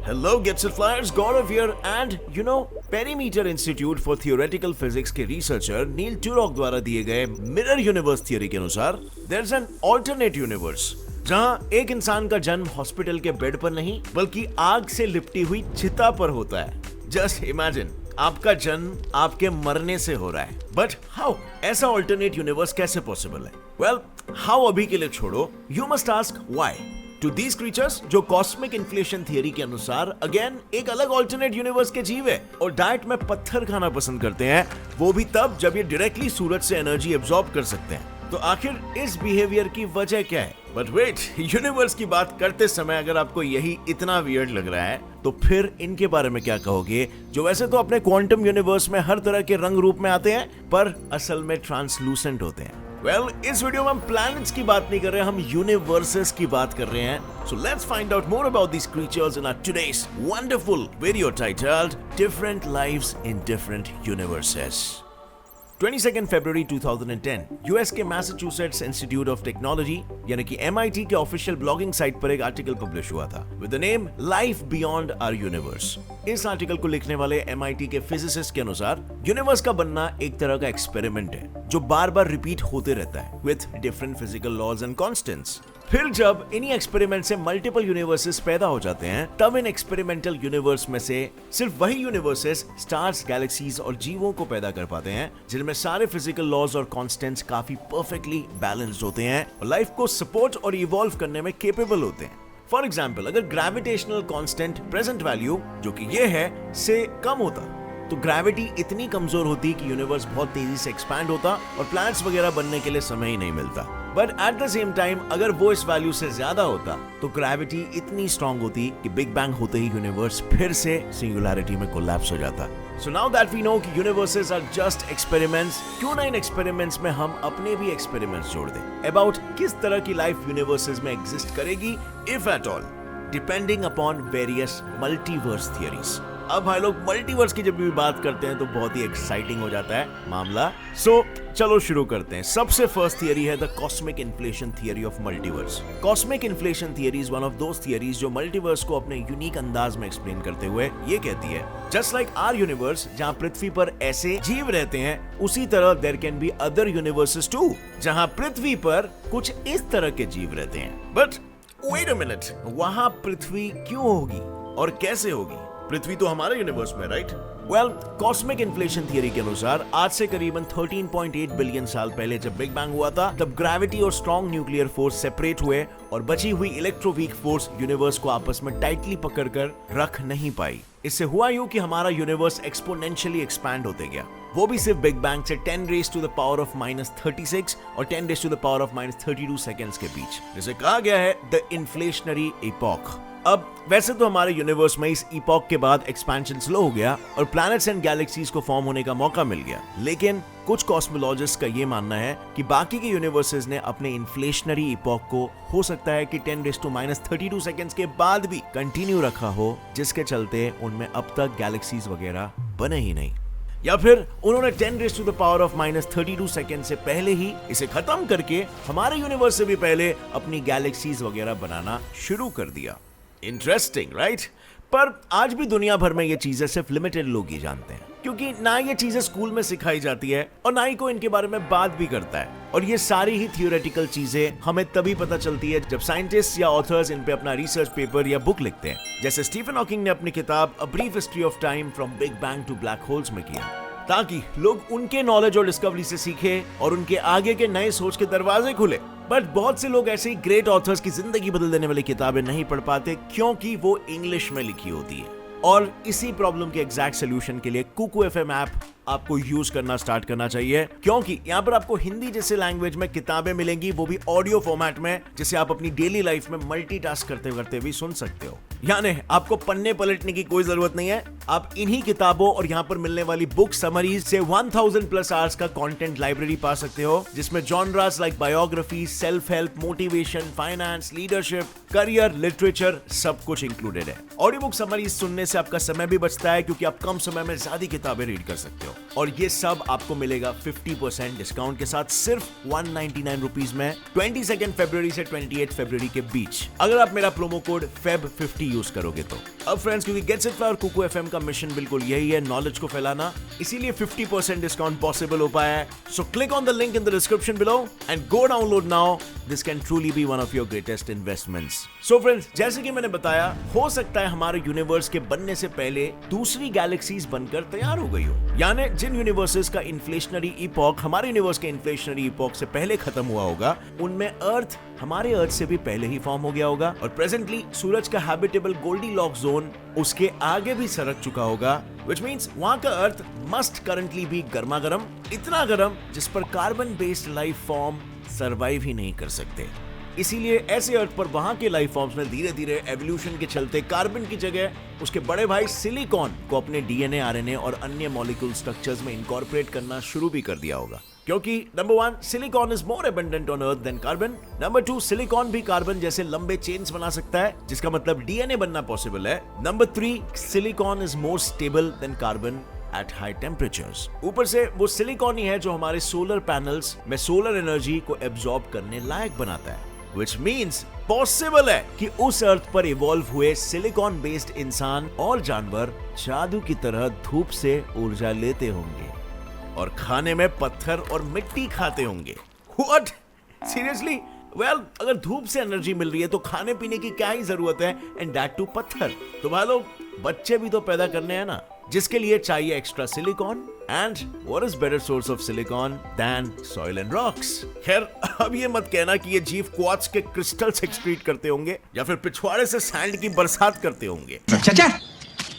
Hello, Gets It Flyers, Gaurav here, and Perimeter Institute for Theoretical Physics के researcher नील टूरॉक द्वारा दिए गए mirror universe theory के अनुसार there's an alternate universe जहां एक इंसान का जन्म हॉस्पिटल के बेड पर नहीं बल्कि आग से लिपटी हुई चिता पर होता है। जस्ट इमेजिन, आपका जन्म आपके मरने से हो रहा है। But how? ऐसा ऑल्टरनेट यूनिवर्स कैसे पॉसिबल है? वेल, हाउ अभी के लिए छोड़ो, you must ask why to these creatures जो कॉस्मिक इन्फ्लेशन थियरी के अनुसार अगेन एक अलग ऑल्टरनेट यूनिवर्स के जीव है और डाइट में पत्थर खाना पसंद करते हैं, वो भी तब जब ये डायरेक्टली सूरज से एनर्जी एब्जॉर्ब कर सकते हैं। तो आखिर इस बिहेवियर की वजह क्या है? बट वेट, यूनिवर्स की बात करते समय अगर आपको यही इतना वियर्ड लग रहा है तो फिर इनके बारे में क्या कहोगे, जो वैसे तो अपने क्वांटम यूनिवर्स में हर तरह के रंग रूप में आते हैं पर असल में ट्रांसलूसेंट होते हैं। वेल, इस वीडियो में हम प्लैनेट्स की बात नहीं कर रहे हैं, हम यूनिवर्सेस की बात कर रहे हैं। So let's find out more about these creatures in our today's wonderful video titled different lives in different universes. 22 फरवरी 2010 यूएस के मैसाचुसेट्स इंस्टीट्यूट ऑफ टेक्नोलॉजी यानी कि MIT के ऑफिशियल ब्लॉगिंग साइट पर एक आर्टिकल पब्लिश हुआ था with the name life beyond our universe. इस आर्टिकल को लिखने वाले MIT के फिजिसिस्ट के अनुसार यूनिवर्स का बनना एक तरह का एक्सपेरिमेंट है जो बार बार रिपीट होते रहता है with different physical laws and constants. फिर जब इन्हीं एक्सपेरिमेंट से मल्टीपल यूनिवर्सेस पैदा हो जाते हैं तब इन एक्सपेरिमेंटल यूनिवर्स में से सिर्फ वही यूनिवर्सेस स्टार्स, गैलेक्सीज और जीवों को पैदा कर पाते हैं जिनमें सारे फिजिकल लॉज और कॉन्स्टेंट्स काफी परफेक्टली बैलेंस्ड होते हैं और लाइफ को सपोर्ट और इवॉल्व करने में केपेबल होते हैं। फॉर एग्जाम्पल, अगर ग्रेविटेशनल कांस्टेंट प्रेजेंट वैल्यू जो कि ये है से कम होता तो ग्रेविटी इतनी कमजोर होती कि यूनिवर्स बहुत तेजी से एक्सपैंड होता और प्लैनेट्स वगैरह बनने के लिए समय ही नहीं मिलता। But at the same time अगर वो इस वैल्यू से ज्यादा होता तो ग्रेविटी इतनी स्ट्रांग होती कि बिग बैंग होते ही यूनिवर्स फिर से सिंगुलैरिटी में कोलैप्स हो जाता। So now that we know कि यूनिवर्सेस आर जस्ट एक्सपेरिमेंट्स, क्यों ना इन एक्सपेरिमेंट्स में हम अपने भी एक्सपेरिमेंट्स जोड़ दें अबाउट किस तरह की लाइफ यूनिवर्सेस में एग्जिस्ट करेगी if at all, depending upon various multiverse theories. अब भाई लोग, मल्टीवर्स की जब भी बात करते हैं तो बहुत ही एक्साइटिंग हो जाता है मामला। सो चलो शुरू करते हैं। सबसे फर्स्ट थियरी है the cosmic inflation theory of multiverse. Cosmic inflation theory is one of those theories जो मल्टीवर्स को अपने यूनिक अंदाज में एक्सप्लेन करते हुए ये कहती है जस्ट लाइक आवर यूनिवर्स जहां पृथ्वी पर ऐसे जीव रहते हैं उसी तरह there can be other universes too जहां पृथ्वी पर कुछ इस तरह के जीव रहते हैं। बट वेट अ मिनट, वहां पृथ्वी क्यों होगी और कैसे होगी? पृथ्वी तो हमारे यूनिवर्स में, right? Well, cosmic inflation theory के अनुसार आज से करीबन 13.8 बिलियन साल पहले जब बिग बैंग हुआ था तब ग्रेविटी और स्ट्रॉन्ग न्यूक्लियर फोर्स सेपरेट हुए और बची हुई इलेक्ट्रोवीक फोर्स यूनिवर्स को आपस में टाइटली पकड़कर रख नहीं पाई। इससे हुआ यूं कि हमारा यूनिवर्स एक्सपोनेंशियली एक्सपैंड होते गया, वो भी सिर्फ बिग बैंग से 10 raise to the power of -36 और 10 raise to the power of -32 seconds के बीच, जिसे कहा गया है द इन्फ्लेशनरी इपॉक। अब वैसे तो हमारे यूनिवर्स में इस इपॉक के बाद एक्सपेंशन स्लो हो गया और प्लैनेट्स एंड गैलेक्सीज को फॉर्म होने का मौका मिल गया, लेकिन कुछ कॉस्मोलॉजिस्ट का ये मानना है कि बाकी के यूनिवर्सेस ने अपने इन्फ्लेशनरी इपॉक को हो सकता है कि 10 रेज़ टू -32 सेकंड्स के बाद भी कंटिन्यू रखा हो, जिसके चलते उनमें अब तक गैलेक्सीज वगैरह बने ही नहीं, या फिर उन्होंने 10 raise to the power of -32 second से पहले ही इसे खत्म करके हमारे यूनिवर्स से भी पहले अपनी गैलेक्सीज वगैरह बनाना शुरू कर दिया। Interesting, right? पर आज भी दुनिया भर में ये चीजें सिर्फ लिमिटेड लोग ही जानते हैं, क्योंकि ना ये चीजें स्कूल में सिखाई जाती है और ना ही कोई इनके बारे में बात भी करता है। और ये सारी ही थियोरेटिकल चीजें हमें तभी पता चलती है जब साइंटिस्ट या ऑथर्स इन पे अपना रिसर्च पेपर या बुक लिखते हैं, जैसे स्टीफन हॉकिंग ने अपनी किताब a brief history of time from big bang to black holes में किया, ताकि लोग उनके नॉलेज और डिस्कवरी से सीखे और उनके आगे के नए सोच के दरवाजे खुले। बट बहुत से लोग ऐसे ही ग्रेट ऑथर्स की जिंदगी बदल देने वाली किताबें नहीं पढ़ पाते क्योंकि वो इंग्लिश में लिखी होती है। और इसी प्रॉब्लम के एग्जैक्ट सोल्यूशन के लिए कुकू FM ऐप आपको यूज करना स्टार्ट करना चाहिए, क्योंकि यहाँ पर आपको हिंदी जैसे लैंग्वेज में किताबें मिलेंगी, वो भी ऑडियो फॉर्मेट में, जिसे आप अपनी डेली लाइफ में मल्टीटास्क करते करते भी सुन सकते हो। यानी आपको पन्ने पलटने की कोई जरूरत नहीं है, आप इन्हीं किताबों और यहाँ पर मिलने वाली बुक समरीज से 1000+ आवर्स का कंटेंट लाइब्रेरी पा सकते हो, जिसमें genres like biography, self help, motivation, finance, leadership, career, literature सब कुछ इंक्लूडेड है। ऑडियो बुक समरीज सुनने से आपका समय भी बचता है क्योंकि आप कम समय में ज्यादा किताबें रीड कर सकते हो। और ये सब आपको मिलेगा 50% डिस्काउंट के साथ सिर्फ 199 रुपीज में 22 फरवरी से 28 फरवरी के बीच, अगर आप मेरा प्रोमो कोड FEB50 यूज करोगे तो। अब फ्रेंड्स, क्योंकि गेट्स इट फ्लाई और कुकू एफएम का मिशन बिल्कुल यही है, नॉलेज को फैलाना, इसीलिए 50% डिस्काउंट पॉसिबल हो पाया है। So click on the link in the description below and go download now. This can truly be one of your greatest investments. So friends, जैसे कि मैंने बताया, हो सकता है हमारे यूनिवर्स के बनने से पहले दूसरी गैलेक्सीज बनकर तैयार हो गई हो, यानी जिन यूनिवर्सेस का इन्फ्लेशनरी इपॉक हमारे यूनिवर्स के इन्फ्लेशनरी इपॉक से पहले खत्म हुआ होगा, उनमें अर्थ हमारे अर्थ से भी पहले ही फॉर्म हो गया होगा और प्रेजेंटली सूरज का हैबिटेबल गोल्डीलॉक जोन उसके आगे भी सरक चुका होगा, which means वहां का अर्थ मस्ट करंटली भी गर्मा गर्म, इतना गर्म जिस पर carbon based life form survive ही नहीं कर सकते। इसीलिए ऐसे अर्थ पर वहां के लाइफ फॉर्म्स ने धीरे धीरे एवोल्यूशन के चलते कार्बन की जगह उसके बड़े भाई सिलिकॉन को अपने डीएनए, आरएनए और अन्य मॉलिक्यूल स्ट्रक्चर्स में इनकॉर्पोरेट करना शुरू भी कर दिया होगा, क्योंकि number 1 silicon is more abundant on earth than carbon, number 2 silicon भी कार्बन जैसे लंबे चेन्स बना सकता है, जिसका मतलब डीएनए बनना पॉसिबल है, number 3 silicon is more stable then carbon at high temperatures. ऊपर से वो सिलिकॉन ही है जो हमारे सोलर पैनल्स में सोलर एनर्जी को एब्जॉर्ब करने लायक बनाता है, which means पॉसिबल है कि उस अर्थ पर इवॉल्व हुए सिलिकॉन बेस्ड इंसान और जानवर जादू की तरह धूप से ऊर्जा लेते होंगे और खाने में पत्थर और मिट्टी खाते होंगे। What? Seriously? Well, अगर धूप से एनर्जी मिल रही है तो खाने पीने की क्या ही जरूरत है, एंड दैट टू पत्थर। तो भाई लोग, बच्चे भी तो पैदा करने हैं ना, जिसके लिए चाहिए extra silicon, and what is better source of silicon than soil and rocks. खैर, अब ये मत कहना कि ये जीव क्वार्ट्ज के क्रिस्टल्स एक्सक्रीट करते होंगे या फिर पिछवाड़े से सैंड की बरसात करते होंगे। चाचा,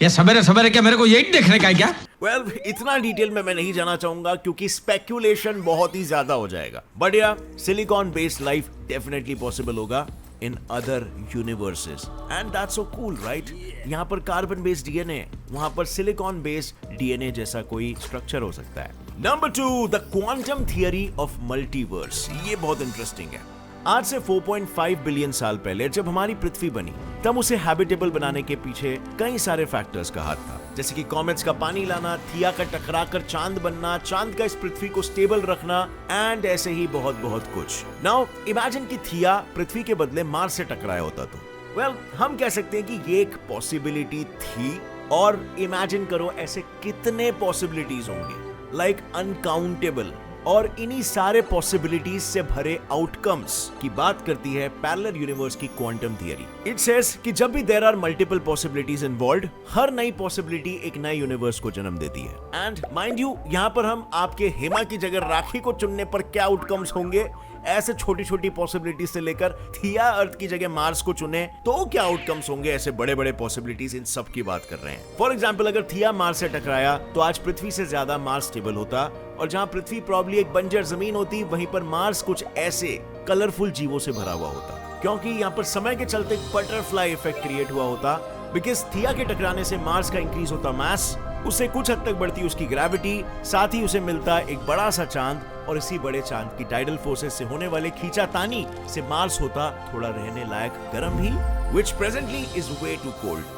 ये सवेरे सवेरे क्या मेरे को यही देखने का है क्या? Well, इतना डिटेल में मैं नहीं जाना चाहूंगा क्योंकि स्पेक्यूलेशन बहुत ही ज्यादा हो जाएगा, बट या silicon based life definitely possible होगा in other universes and that's so cool, right? यहाँ पर कार्बन बेस्ड डीएनए, वहां पर सिलिकॉन बेस्ड डीएनए जैसा कोई स्ट्रक्चर हो सकता है। Number 2, the quantum theory of multiverse. ये बहुत इंटरेस्टिंग है। आज से 4.5 बिलियन साल पहले जब हमारी पृथ्वी बनी, तब उसे हैबिटेबल बनाने के पीछे कई सारे फैक्टर्स का हाथ था, जैसे कि कॉमेट्स का पानी लाना, थिया का टकराकर चांद बनना, चांद का इस पृथ्वी को स्टेबल रखना, एंड ऐसे ही बहुत बहुत कुछ। नाउ इमेजिन कि थिया पृथ्वी के बदले मार्स से टकराया होता तो वेल, हम कह सकते हैं कि ये एक पॉसिबिलिटी थी, और इमेजिन करो ऐसे कितने पॉसिबिलिटीज होंगे, लाइक अनकाउंटेबल। और इन्हीं सारे पॉसिबिलिटीज से भरे आउटकम्स की बात करती है पैरेलल यूनिवर्स की क्वांटम थियरी। इट सेज कि जब भी there are multiple possibilities involved, हर नई पॉसिबिलिटी एक नए यूनिवर्स को जन्म देती है। एंड माइंड यू, यहाँ पर हम आपके हेमा की जगह राखी को चुनने पर क्या आउटकम्स होंगे, ऐसे छोटी छोटी पॉसिबिलिटीज से लेकर थिया अर्थ की जगह मार्स को चुने तो क्या आउटकम्स होंगे, ऐसे बड़े बड़े पॉसिबिलिटीज, इन सब की बात कर रहे हैं। फॉर एग्जाम्पल, अगर थिया मार्स से टकराया तो आज पृथ्वी से ज्यादा मार्स स्टेबल होता, और जहां पृथ्वी प्रॉब्ली एक बंजर जमीन होती, वहीं पर मार्स कुछ ऐसे कलरफुल जीवों से भरा हुआ होता, क्योंकि यहाँ पर समय के चलते बटरफ्लाई इफेक्ट क्रिएट हुआ होता, बिकॉज थिया के टकराने से मार्स का इंक्रीज होता मास, उससे कुछ हद तक बढ़ती उसकी ग्रेविटी, साथ ही उसे मिलता एक बड़ा सा चांद, और इसी बड़े चांद की टाइडल फोर्सेस से होने वाले खींचातानी से मार्स होता थोड़ा रहने लायक गर्म ही, which presently is way too cold.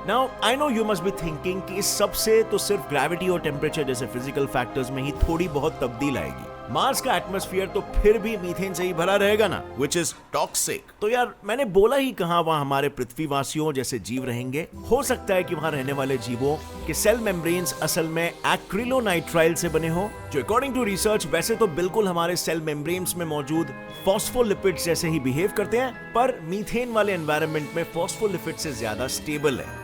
Now, I know you must be thinking कि इस सब से तो सिर्फ ग्रेविटी और टेम्परेचर जैसे फिजिकल फैक्टर्स में ही थोड़ी बहुत तब्दील आएगी। मार्स का एटमॉस्फेयर तो फिर भी मीथेन से ही भरा रहेगा ना, which is toxic। तो यार, मैंने बोला ही कहाँ वहाँ हमारे पृथ्वीवासियों जैसे जीव रहेंगे। हो सकता है कि वहाँ रहने वाले जीवों के सेल मेम्ब्रेन्स असल में एक्रिलोनाइट्राइल से बने हो, जो अकॉर्डिंग टू रिसर्च वैसे तो बिल्कुल हमारे सेल मेम्ब्रेन्स में मौजूद फॉस्फोलिपिड्स जैसे ही बिहेव करते हैं, पर मीथेन वाले एनवायरनमेंट में फॉस्फोलिपिड से ज्यादा स्टेबल है।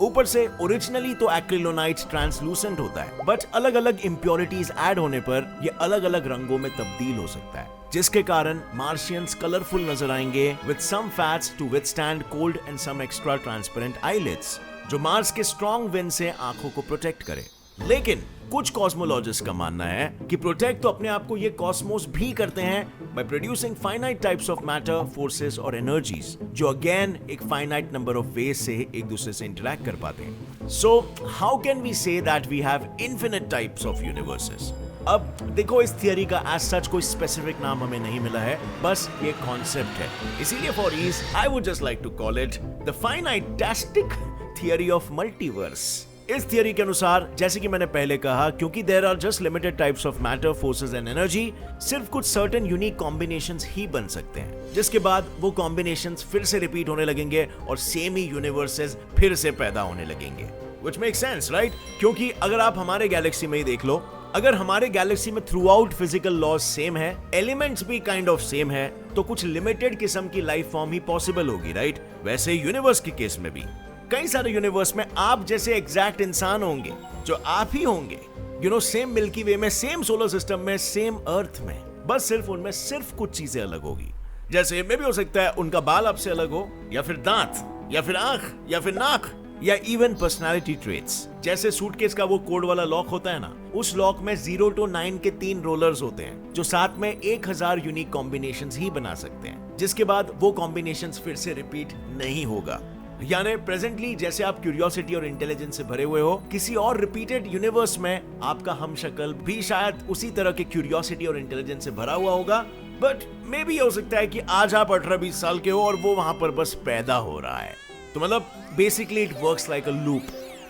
ऊपर से ओरिजिनली तो एक्रिलोनाइट्स ट्रांसलूसेंट होता है, बट अलग अलग इंप्योरिटीज ऐड होने पर ये अलग अलग रंगों में तब्दील हो सकता है, जिसके कारण मार्शियंस कलरफुल नजर आएंगे, with some fats to withstand cold and some extra transparent eyelids, जो मार्स के स्ट्रॉन्ग विंड से आंखों को प्रोटेक्ट करे। लेकिन कुछ कॉस्मोलॉजिस्ट का मानना है कि प्रोटेक्ट तो अपने आप को ये कॉस्मोस भी करते हैं by producing finite types of matter, forces और एनर्जीज, जो अगेन एक फाइनाइट नंबर ऑफ वेज से एक दूसरे से इंटरैक्ट कर पाते हैं। So how can we say that we have infinite types of universes? अब देखो, इस थियरी का एज सच कोई स्पेसिफिक नाम हमें नहीं मिला है, बस ये कॉन्सेप्ट है। इसीलिए for ease I would just like to call it the finitistic theory of multiverse. इस थियरी के अनुसार, जैसे कि मैंने पहले कहा, क्योंकि there are just limited types of matter, forces and energy, सिर्फ कुछ सर्टेन यूनिक कॉम्बिनेशंस ही बन सकते हैं, जिसके बाद वो कॉम्बिनेशंस फिर से रिपीट होने लगेंगे और सेम ही यूनिवर्सेस फिर से पैदा होने लगेंगे। Which makes sense, right? क्योंकि अगर आप हमारे गैलेक्सी में ही देख लो, अगर हमारे गैलेक्सी में throughout physical laws same है, एलिमेंट्स भी काइंड ऑफ सेम है, तो कुछ लिमिटेड किस्म की लाइफ फॉर्म ही पॉसिबल होगी, राइट? वैसे यूनिवर्स के केस में भी कई सारे यूनिवर्स में आप जैसे एग्जैक्ट इंसान होंगे, जो आप ही होंगे, सेम मिल्की वे में, सेम सोलर सिस्टम में, सेम अर्थ में, बस सिर्फ उनमें सिर्फ कुछ चीजें अलग होगी। जैसे में भी हो सकता है उनका बाल आपसे अलग हो, या फिर दांत, या फिर आंख, या फिर नाक, या इवन पर्सनालिटी ट्रेट्स। जैसे सूटकेस का वो कोड वाला लॉक होता है ना, उस लॉक में 0 to 9 के 3 रोलर्स होते हैं, जो साथ में 1000 यूनिक कॉम्बिनेशंस ही बना सकते हैं, जिसके बाद वो कॉम्बिनेशंस फिर से रिपीट नहीं होगा। यानी प्रेजेंटली जैसे आप क्यूरियोसिटी और इंटेलिजेंस से भरे हुए हो, किसी और रिपीटेड यूनिवर्स में आपका हमशक्ल भी शायद उसी तरह के क्यूरियोसिटी और इंटेलिजेंस से भरा हुआ होगा, बट मे भी हो सकता है कि आज आप 18-20 साल के हो और वो वहां पर बस पैदा हो रहा है। तो मतलब basically it works like a loop.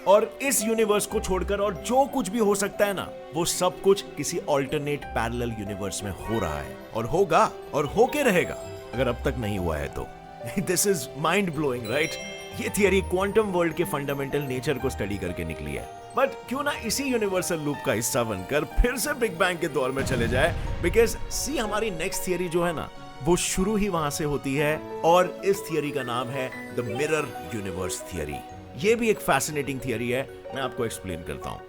और इस यूनिवर्स को छोड़कर और जो कुछ भी हो सकता है ना, वो सब कुछ किसी ऑल्टरनेट पैरेलल यूनिवर्स में हो रहा है, और होगा, और होके रहेगा, अगर अब तक नहीं हुआ है तो। This is mind blowing, right? ये थियरी क्वांटम वर्ल्ड के फंडामेंटल नेचर को स्टडी करके निकली है। बट क्यों ना इसी यूनिवर्सल लूप का हिस्सा बनकर फिर से बिग बैंग के दौर में चले जाए, बिकॉज सी हमारी नेक्स्ट थियरी जो है ना, वो शुरू ही वहां से होती है, और इस थियरी का नाम है द मिरर यूनिवर्स थियरी। ये भी एक फैसिनेटिंग थियरी है, मैं आपको एक्सप्लेन करता हूं।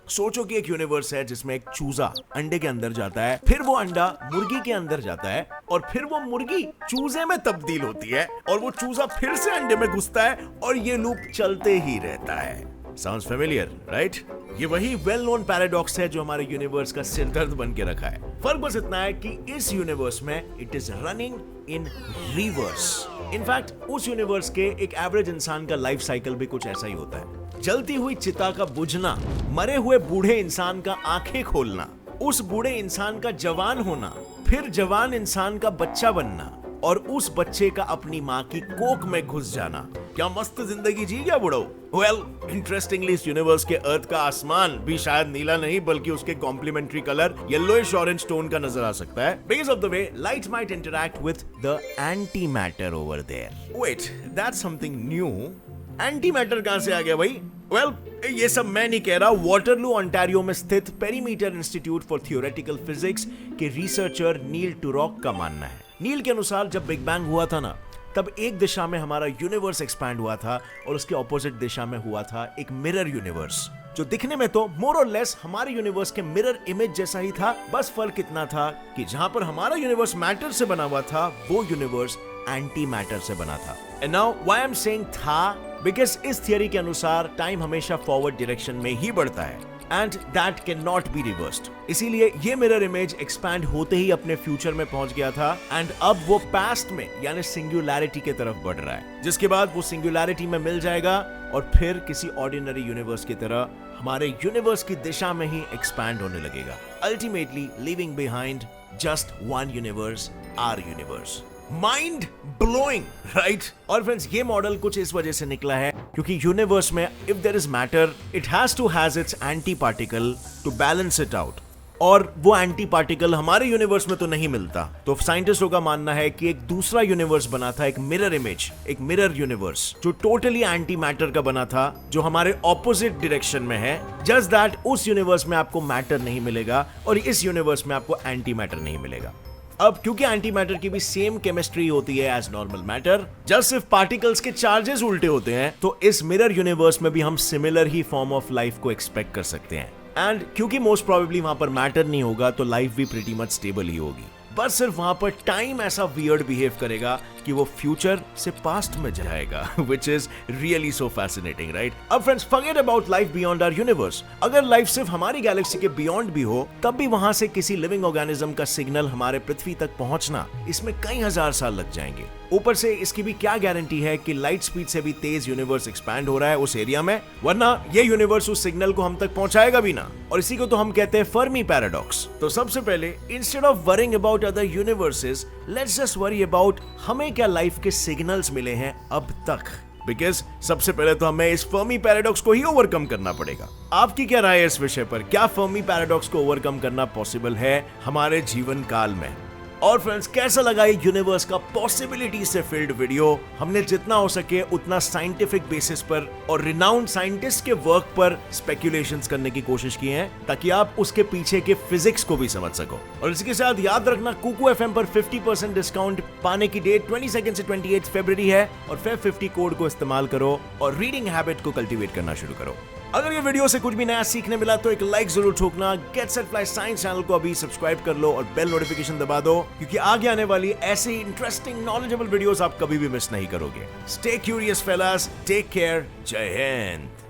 सोचो कि एक यूनिवर्स है जिसमें एक चूजा अंडे के अंदर जाता है, फिर वो अंडा मुर्गी के अंदर जाता है, और फिर वो मुर्गी चूजे में तब्दील होती है, और वो चूजा फिर से अंडे में घुसता है, और ये लूप चलते ही रहता है। Sounds familiar, right? ये वही वेल नोन पैराडॉक्स है जो हमारे यूनिवर्स का सिरदर्द बन के रखा है। फर्क बस इतना है कि इस यूनिवर्स में it is running in reverse. In fact उस यूनिवर्स के एक एवरेज इंसान का लाइफ साइकिल भी कुछ ऐसा ही होता है। जलती हुई चिता का बुझना, मरे हुए बूढ़े इंसान का आंखें खोलना, उस बूढ़े इंसान का जवान होना, फिर जवान इंसान का बच्चा बनना, और उस बच्चे का अपनी माँ की कोख में घुस जाना। क्या मस्त जिंदगी जी गया बुढ़ऊ। वेल, इंटरेस्टिंगली इस यूनिवर्स के अर्थ का आसमान भी शायद नीला नहीं, बल्कि उसके complementary colour yellowish orange tone का नजर आ सकता है, because of the way light might interact with the anti matter over there. Wait, that's something new. Anti matter कहां से आ गया भाई? वेल, ये सब मैं नहीं कह रहा, वाटरलू ओंटारियो में स्थित perimeter institute for theoretical physics के रिसर्चर नील टुरॉक का मानना है। नील के अनुसार जब बिग बैंग हुआ था ना, तब एक दिशा में हमारा यूनिवर्स एक्सपैंड हुआ था, और उसके ऑपोजिट दिशा में हुआ था एक मिरर यूनिवर्स, जो दिखने में तो मोर और लेस हमारे यूनिवर्स के मिरर इमेज जैसा ही था। बस फर्क इतना था कि जहां पर हमारा यूनिवर्स मैटर से बना हुआ था, वो यूनिवर्स एंटी मैटर से बना था। And now why I am saying था, बिकॉज़ इस थियरी के अनुसार टाइम हमेशा फॉरवर्ड डायरेक्शन में ही बढ़ता है, and that cannot be reversed। इसीलिए ये मिरर इमेज एक्सपैंड होते ही अपने फ्यूचर में पहुंच गया था, एंड अब वो पास्ट में यानी सिंगुलैरिटी के तरफ बढ़ रहा है, जिसके बाद वो सिंगुलैरिटी में मिल जाएगा, और फिर किसी ऑर्डिनरी यूनिवर्स की तरह हमारे यूनिवर्स की दिशा में ही एक्सपैंड होने लगेगा, ultimately leaving behind just one universe, our universe. Mind blowing, right? और फ्रेंड्स, ये मॉडल कुछ इस वजह से निकला है क्योंकि यूनिवर्स में if there is matter, it has to has its anti particle to balance it out, और वो एंटी पार्टिकल हमारे यूनिवर्स में तो नहीं मिलता। तो साइंटिस्टों का मानना है कि एक दूसरा यूनिवर्स बना था, एक मिरर इमेज, एक मिरर यूनिवर्स, जो टोटली एंटी मैटर का बना था, जो हमारे ऑपोजिट डायरेक्शन में है। जस्ट दैट उस यूनिवर्स में आपको मैटर नहीं मिलेगा, और इस यूनिवर्स में आपको एंटी मैटर नहीं मिलेगा। अब क्योंकि एंटी मैटर की भी सेम केमिस्ट्री होती है एज नॉर्मल मैटर, जस्ट सिर्फ पार्टिकल्स के चार्जेस उल्टे होते हैं, तो इस मिरर यूनिवर्स में भी हम similar he form of life को एक्सपेक्ट कर सकते हैं। एंड क्योंकि मोस्ट प्रोबेबली वहां पर मैटर नहीं होगा, तो लाइफ भी प्रीटी मच स्टेबल ही होगी। बस सिर्फ वहां पर टाइम ऐसा वियर्ड बिहेव करेगा कि वो फ्यूचर से पास्ट में जाएगा, which is really so fascinating, right? अब friends, forget about life beyond our universe। अगर लाइफ सिर्फ हमारी गैलेक्सी के बियॉन्ड भी हो, तब भी वहां से किसी लिविंग ऑर्गेनिज्म का सिग्नल हमारे पृथ्वी तक पहुंचना, इसमें कई हजार साल लग जाएंगे। ऊपर से इसकी भी क्या गारंटी है कि लाइट स्पीड से भी तेज यूनिवर्स एक्सपैंड हो रहा है उस एरिया में, वरना ये यूनिवर्स उस सिग्नल को हम तक पहुंचाएगा भी ना। और इसी को तो हम कहते हैं फर्मी पैराडॉक्स। तो सबसे पहले, instead of worrying about other universes, let's just worry about हमें क्या लाइफ के सिग्नल्स मिले हैं अब तक। बिकॉज सबसे पहले तो हमें इस फर्मी पैराडॉक्स को ही ओवरकम करना पड़ेगा। आपकी क्या राय है इस विषय पर? क्या फर्मी पैराडॉक्स को ओवरकम करना पॉसिबल है हमारे जीवन काल में? और फ्रेंड्स, कैसा लगा ये यूनिवर्स का पॉसिबिलिटी से फिल्ड वीडियो? हमने जितना हो सके उतना साइंटिफिक बेसिस पर और रिनाउंड साइंटिस्ट के वर्क पर स्पेक्यूलेशंस करने की कोशिश की है ताकि आप उसके पीछे के फिजिक्स को भी समझ सको। और इसके साथ याद रखना, कुकू एफएम पर 50% डिस्काउंट पाने की डेट 22 से 28 फरवरी है और फेब 50 कोड को इस्तेमाल करो और रीडिंग हैबिट को कल्टीवेट करना शुरू करो। अगर ये वीडियो से कुछ भी नया सीखने मिला तो एक लाइक जरूर ठोकना। Get Set Fly Science channel को अभी सब्सक्राइब कर लो और बेल नोटिफिकेशन दबा दो, क्योंकि आगे आने वाली ऐसी इंटरेस्टिंग नॉलेजेबल वीडियोस आप कभी भी मिस नहीं करोगे। Stay curious fellas, take care, Jai Hind.